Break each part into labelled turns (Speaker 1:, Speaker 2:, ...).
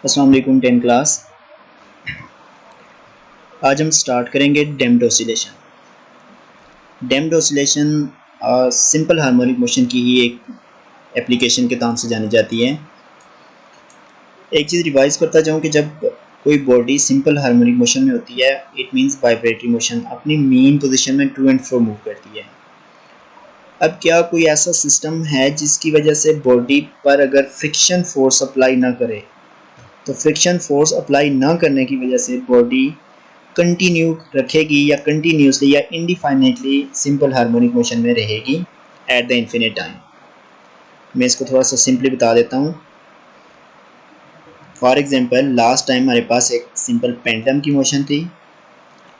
Speaker 1: अस्सलाम वालेकुम 10 क्लास। आज हम स्टार्ट करेंगे damped oscillation. Damped oscillation simple harmonic motion की ही एक एप्लीकेशन के नाम से जानी जाती है। एक चीज़ रिवाइज करता जाऊँ कि जब कोई बॉडी सिंपल हार्मोनिक मोशन में होती है, इट मींस वाइब्रेटरी मोशन, अपनी मेन पोजीशन में टू एंड फ्रो मूव करती है। अब क्या कोई ऐसा सिस्टम है जिसकी वजह से बॉडी पर अगर फ्रिक्शन फोर्स अप्लाई ना करे, तो फ्रिक्शन फोर्स अप्लाई ना करने की वजह से बॉडी कंटिन्यू रखेगी या कंटिन्यूसली या इंडिफाइनेटली सिंपल हार्मोनिक मोशन में रहेगी एट द इन्फिनिट टाइम। मैं इसको थोड़ा सा सिंपली बता देता हूँ। फॉर एग्जांपल, लास्ट टाइम हमारे पास एक सिंपल पेंडुलम की मोशन थी।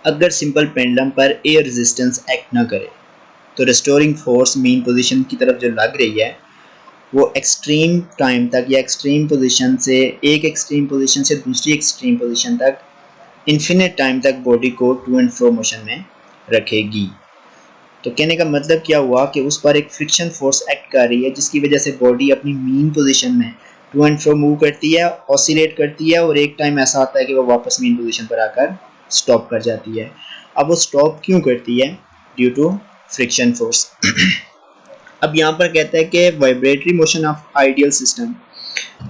Speaker 1: अगर सिंपल पेंडुलम पर एयर रेजिस्टेंस एक्ट ना करे तो रिस्टोरिंग फोर्स मेन पोजीशन की तरफ जो लग रही है वो एक्सट्रीम टाइम तक या एक्सट्रीम पोजीशन से एक एक्सट्रीम पोजीशन से दूसरी एक्सट्रीम पोजीशन तक इन्फिनिट टाइम तक बॉडी को टू एंड फ्रो मोशन में रखेगी। तो कहने का मतलब क्या हुआ कि उस पर एक फ्रिक्शन फोर्स एक्ट कर रही है जिसकी वजह से बॉडी अपनी मीन पोजीशन में टू एंड फ्रो मूव करती है, ऑसिलेट करती है और एक टाइम ऐसा आता है कि वो वापस मीन पोजीशन पर आकर स्टॉप कर जाती है। अब वो स्टॉप क्यों करती है? Due to friction force. अब यहाँ पर कहता है कि vibratory motion of ideal system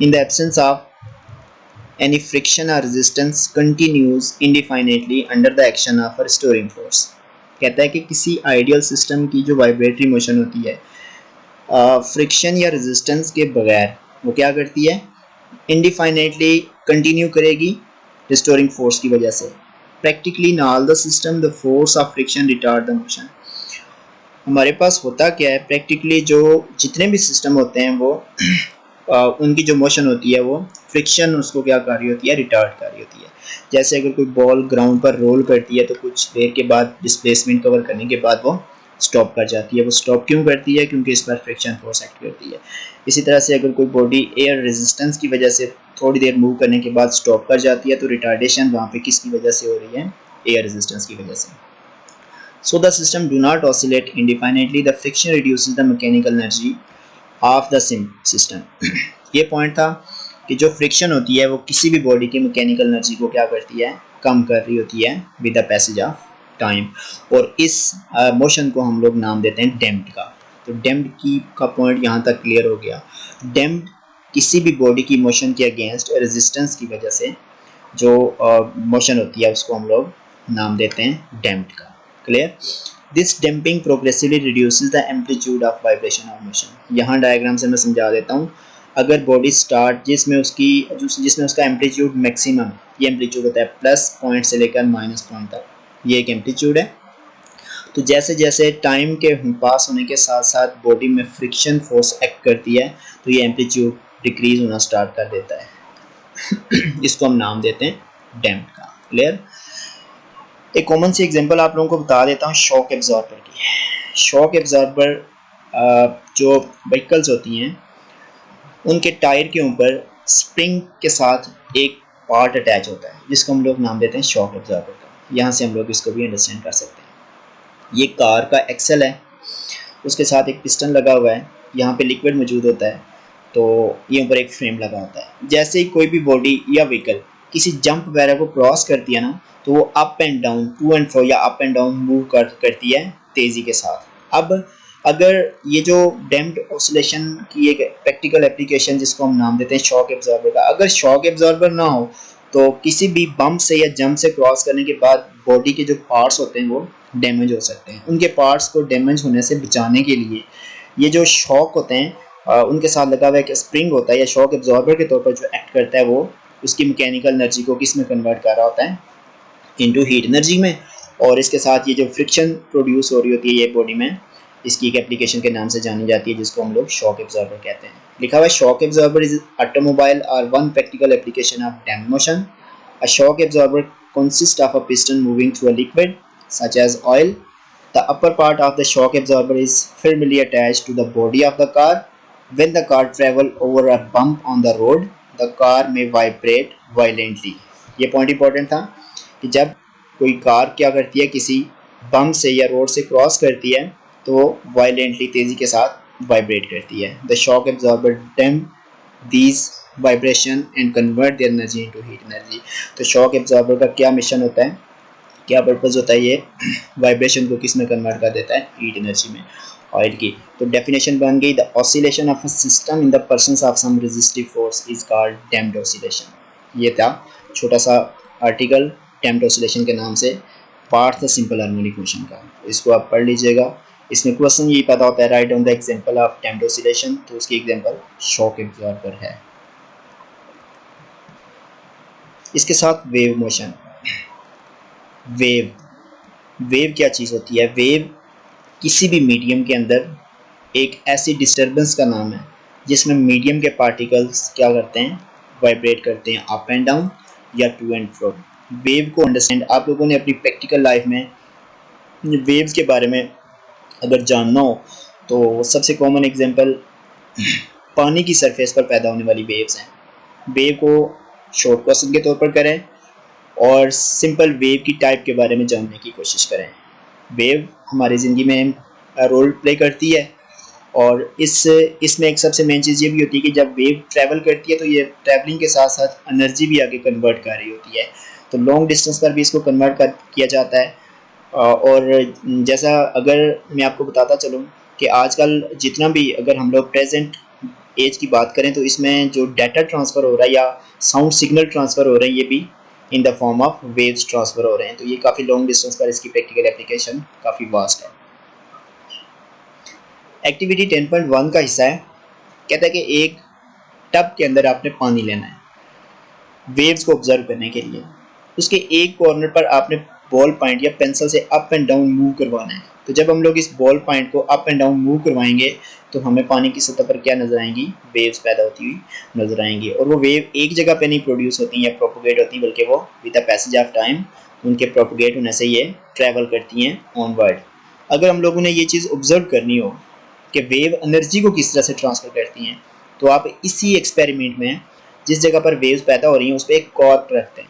Speaker 1: in the absence of any friction or resistance continues indefinitely under the action of a restoring force। कहता है कि किसी आइडियल सिस्टम की जो वाइब्रेटरी मोशन होती है फ्रिक्शन या रेजिस्टेंस के बगैर वो क्या करती है? इंडिफाइनेटली कंटिन्यू करेगी रिस्टोरिंग फोर्स की वजह से। Practically in all the system the force of friction retard the motion. हमारे पास होता क्या है, प्रैक्टिकली जो जितने भी सिस्टम होते हैं वो उनकी जो मोशन होती है वो फ्रिक्शन उसको क्या कर रही होती है? रिटार्ड कर रही होती है। जैसे अगर कोई बॉल ग्राउंड पर रोल करती है तो कुछ देर के बाद डिस्प्लेसमेंट कवर करने के बाद वो स्टॉप कर जाती है। वो स्टॉप क्यों करती है? क्योंकि इस पर फ्रिक्शन फोर्स एक्ट करती है। इसी तरह से अगर कोई बॉडी एयर रेजिस्टेंस की वजह से थोड़ी देर मूव करने के बाद स्टॉप कर जाती है तो रिटार्डेशन वहाँ पे किसकी वजह से हो रही है? एयर रेजिस्टेंस की वजह से। So the system do not oscillate indefinitely. The friction reduces the mechanical energy of the system। ये पॉइंट था कि जो फ्रिक्शन होती है वो किसी भी बॉडी की मैकेनिकल एनर्जी को क्या करती है? कम कर रही होती है with the passage of time. और इस मोशन को हम लोग नाम देते हैं डैम्प्ड का। तो डैम्प्ड की का पॉइंट यहाँ तक क्लियर हो गया। डैम्प्ड किसी भी बॉडी की मोशन के अगेंस्ट रेजिस्टेंस की वजह से जो मोशन होती है उसको हम लोग नाम देते हैं डैम्प्ड का। Clear? This damping progressively reduces the amplitude of vibration of motion. यहाँ डायग्राम से मैं समझा देता हूँ। अगर बॉडी स्टार्ट जिसमें उसका एम्पलीट्यूड मैक्सिमम, ये एम्पलीट्यूड होता है प्लस पॉइंट से लेकर माइनस पॉइंट तक, ये एक एम्पलीट्यूड है। तो जैसे जैसे टाइम के पास होने के साथ साथ बॉडी में फ्रिक्शन फोर्स एक्ट करती है तो ये एम्पलीट्यूड डिक्रीज होना स्टार्ट कर देता है। इसको हम नाम देते हैं डैम्प्ड का। क्लियर? एक कॉमन सी एग्जांपल आप लोगों को बता देता हूँ शॉक एब्जॉर्बर की। शॉक एब्जॉर्बर जो व्हीकल्स होती हैं उनके टायर के ऊपर स्प्रिंग के साथ एक पार्ट अटैच होता है जिसको हम लोग नाम देते हैं शॉक एब्जॉर्बर का। यहाँ से हम लोग इसको भी अंडरस्टैंड कर सकते हैं। ये कार का एक्सल है, उसके साथ एक पिस्टन लगा हुआ है, यहाँ पे लिक्विड मौजूद होता है, तो ये ऊपर एक फ्रेम लगा होता है। जैसे ही कोई भी बॉडी या व्हीकल किसी जंप वगैरह को क्रॉस करती है ना, तो वो up and down, to and fro या अप एंड डाउन मूव करती है तेज़ी के साथ। अब अगर ये जो डैम्प्ड ऑसिलेशन की एक प्रैक्टिकल एप्लीकेशन जिसको हम नाम देते हैं शॉक एब्जॉर्बर का, अगर शॉक एब्जॉर्बर ना हो तो किसी भी बम्प से या जंप से क्रॉस करने के बाद बॉडी के जो पार्ट्स होते हैं वो डैमेज हो सकते हैं। उनके पार्ट्स को डैमेज होने से बचाने के लिए ये जो शॉक होते हैं उनके साथ लगा हुआ एक स्प्रिंग होता है या शॉक एब्जॉर्बर के तौर पर जो एक्ट करता है वो उसकी मैकेनिकल एनर्जी को किस में कन्वर्ट कर रहा होता है? इनटू हीट एनर्जी में। और इसके साथ ये जो फ्रिक्शन प्रोड्यूस हो रही होती है ये बॉडी में, इसकी एक एप्लीकेशन के नाम से जानी जाती है जिसको हम लोग शॉक एब्जॉर्बर कहते हैं। लिखा हुआ है शॉक एब्जॉर्बर इज ऑटोमोबाइल और one practical application of damped motion. A shock absorber consists of a piston moving through a liquid such as oil. The upper part of the shock absorber is firmly attached to the body of the car. When the car travels over a bump on the road, the car may vibrate violently। ये point important था कि जब कोई car क्या करती है, किसी bump से या रोड से क्रॉस करती है तो वायलेंटली तेज़ी के साथ वाइब्रेट करती है। The shock absorber damp these vibration and convert the energy into heat energy. तो शॉक एब्जॉर्बर का क्या मिशन होता है, क्या पर्पज़ होता है, ये वाइब्रेशन को किस में कन्वर्ट कर देता है, हीट एनर्जी में, ऑयल की। तो डेफिनेशन बन गई, the oscillation of a system in the presence of some resistive force is called damped oscillation. ये था छोटा सा आर्टिकल डैम्प्ड ऑसिलेशन के नाम से, पार्ट था सिंपल हार्मोनिक मोशन का। इसको आप पढ़ लीजिएगा। इसमें क्वेश्चन यही पता होता है, write down the example of damped oscillation, तो उसकी एग्जांपल शॉक एब्जॉर्बर है। इसके साथ वेव मोशन। वेव वेव क्या चीज़ होती है, वेव किसी भी मीडियम के अंदर एक ऐसी डिस्टरबेंस का नाम है जिसमें मीडियम के पार्टिकल्स क्या करते हैं, वाइब्रेट करते हैं अप एंड डाउन या टू एंड फ्रो। वेव को अंडरस्टैंड, आप लोगों ने अपनी प्रैक्टिकल लाइफ में वेव्स के बारे में अगर जानना हो तो सबसे कॉमन एग्जांपल पानी की सरफेस पर पैदा होने वाली वेव्स हैं। वेव को शॉर्ट क्वेश्चन के तौर पर करें और सिंपल वेव की टाइप के बारे में जानने की कोशिश करें। वेव हमारी ज़िंदगी में रोल प्ले करती है और इसमें एक सबसे मेन चीज़ ये भी होती है कि जब वेव ट्रैवल करती है तो ये ट्रैवलिंग के साथ साथ एनर्जी भी आगे कन्वर्ट कर रही होती है। तो लॉन्ग डिस्टेंस पर भी इसको कन्वर्ट किया जाता है। और जैसा अगर मैं आपको बताता चलूँ कि आजकल जितना भी अगर हम लोग प्रेजेंट एज की बात करें तो इसमें जो डाटा ट्रांसफ़र हो रहा है या साउंड सिग्नल ट्रांसफ़र हो रहे हैं, ये भी in the form of waves transfer हो रहे हैं। तो ये काफ़ी लॉन्ग डिस्टेंस पर इसकी प्रैक्टिकल एप्लीकेशन काफ़ी वास्ट है। एक्टिविटी 10.1 का हिस्सा है, कहता है कि एक टब के अंदर आपने पानी लेना है वेव्स को ऑब्जर्व करने के लिए। उसके एक कॉर्नर पर आपने बॉल पॉइंट या पेंसिल से अप एंड डाउन मूव करवाना है। तो जब हम लोग इस बॉल पॉइंट को अप एंड डाउन मूव करवाएंगे तो हमें पानी की सतह पर क्या नजर आएंगी, वेव्स पैदा होती हुई नजर आएंगी। और वो वेव एक जगह पे नहीं प्रोड्यूस होती या प्रोपोगेट होती, बल्कि वो with the passage of time उनके प्रोपोगेट होने से ये ट्रैवल करती हैं ऑनवर्ड। अगर हम लोगों ने ये चीज़ ऑब्जर्व करनी हो कि वेव एनर्जी को किस तरह से ट्रांसफर करती हैं, तो आप इसी एक्सपेरिमेंट में जिस जगह पर वेव्स पैदा हो रही हैं उस पर एक कॉर्क रखते हैं।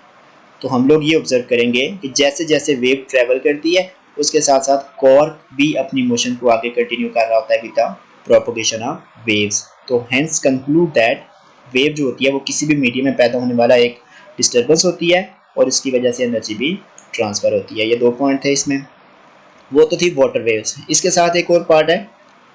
Speaker 1: तो हम लोग ये ऑब्जर्व करेंगे कि जैसे जैसे वेव ट्रैवल करती है उसके साथ साथ कॉर्क भी अपनी मोशन को आगे कंटिन्यू कर रहा होता है with the propagation of waves. तो हेंस कंक्लूड दैट वेव जो होती है वो किसी भी मीडियम में पैदा होने वाला एक डिस्टर्बेंस होती है और इसकी वजह से एनर्जी भी ट्रांसफर होती है। ये दो पॉइंट थे इसमें, वो तो थी वाटर वेव्स। इसके साथ एक और पार्ट है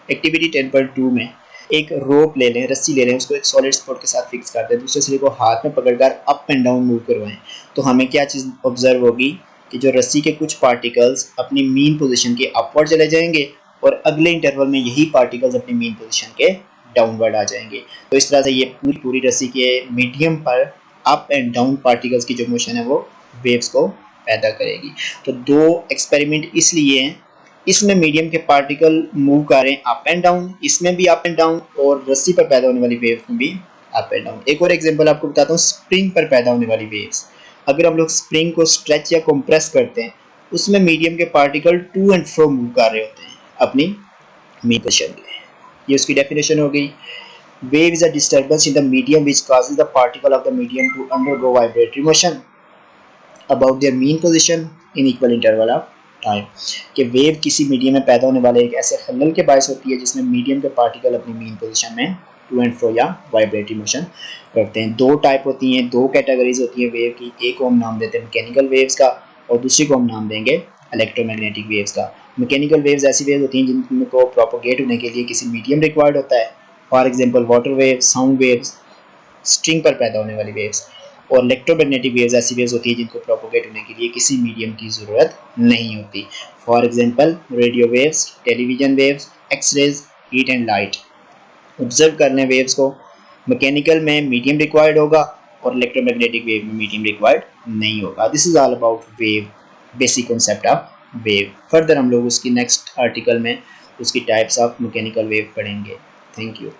Speaker 1: एक्टिविटी 10.2 में, एक रोप ले लें, रस्सी ले लें, उसको एक सॉलिड स्पॉट के साथ फिक्स कर दें, दूसरे सिरे को हाथ में पकड़कर अप एंड डाउन मूव करवाएं। तो हमें क्या चीज़ ऑब्जर्व होगी कि जो रस्सी के कुछ पार्टिकल्स अपनी मीन पोजीशन के अपवर्ड चले जाएंगे और अगले इंटरवल में यही पार्टिकल्स अपनी मीन पोजीशन के डाउनवर्ड आ जाएंगे। तो इस तरह से ये पूरी पूरी रस्सी के मीडियम पर अप एंड डाउन पार्टिकल्स की जो मोशन है वो वेव्स को पैदा करेगी। तो दो एक्सपेरिमेंट इसलिए हैं, इसमें मीडियम के पार्टिकल मूव कर रहे हैं अप एंड डाउन, इसमें भी अप एंड डाउन, और रस्सी पर पैदा होने वाली वेव्स में भी अप एंड डाउन। एक और एग्जांपल आपको बताता हूँ, स्प्रिंग पर पैदा होने वाली वेव्स। अगर हम लोग स्प्रिंग को स्ट्रेच या कंप्रेस करते हैं उसमें मीडियम के particle to and fro move कर रहे होते हैं अपनी मीन पोजीशन के। ये उसकी डेफिनेशन हो गई। Wave is a disturbance in the medium which causes the particle of the medium to undergo vibratory motion about their mean position in equal interval of time. कि वेव किसी medium में पैदा होने वाले एक ऐसे खलल के बायस होती है जिसमें मीडियम के पार्टिकल अपनी मीन पोजीशन में टू एंड फ्रो या वाइब्रेटरी मोशन करते हैं। दो टाइप होती हैं, दो कैटेगरीज होती हैं वेव की। एक को हम नाम देते हैं मैकेनिकल वेव्स का और दूसरी को हम नाम देंगे इलेक्ट्रोमैग्नेटिक वेव्स का। मैकेनिकल वेव्स ऐसी वेव्स होती हैं जिनको प्रोपोगेट होने के लिए किसी मीडियम रिक्वायर्ड होता है, for example water wave, sound waves, string पर पैदा होने वाली वेव्स। और इलेक्ट्रोमैग्नेटिक वेव्स ऐसी वेव्स होती है जिनको प्रोपोगेट होने के लिए किसी मीडियम की ज़रूरत नहीं होती, for example radio waves, television waves, X-rays, heat and light. Observe करने वेव्स को, मैकेनिकल में मीडियम रिक्वायर्ड होगा और इलेक्ट्रोमैग्नेटिक वेव में मीडियम रिक्वायर्ड नहीं होगा। This is all about wave, basic concept of wave. Further हम लोग उसकी नेक्स्ट आर्टिकल में उसकी टाइप्स ऑफ मैकेनिकल वेव पढ़ेंगे। Thank you.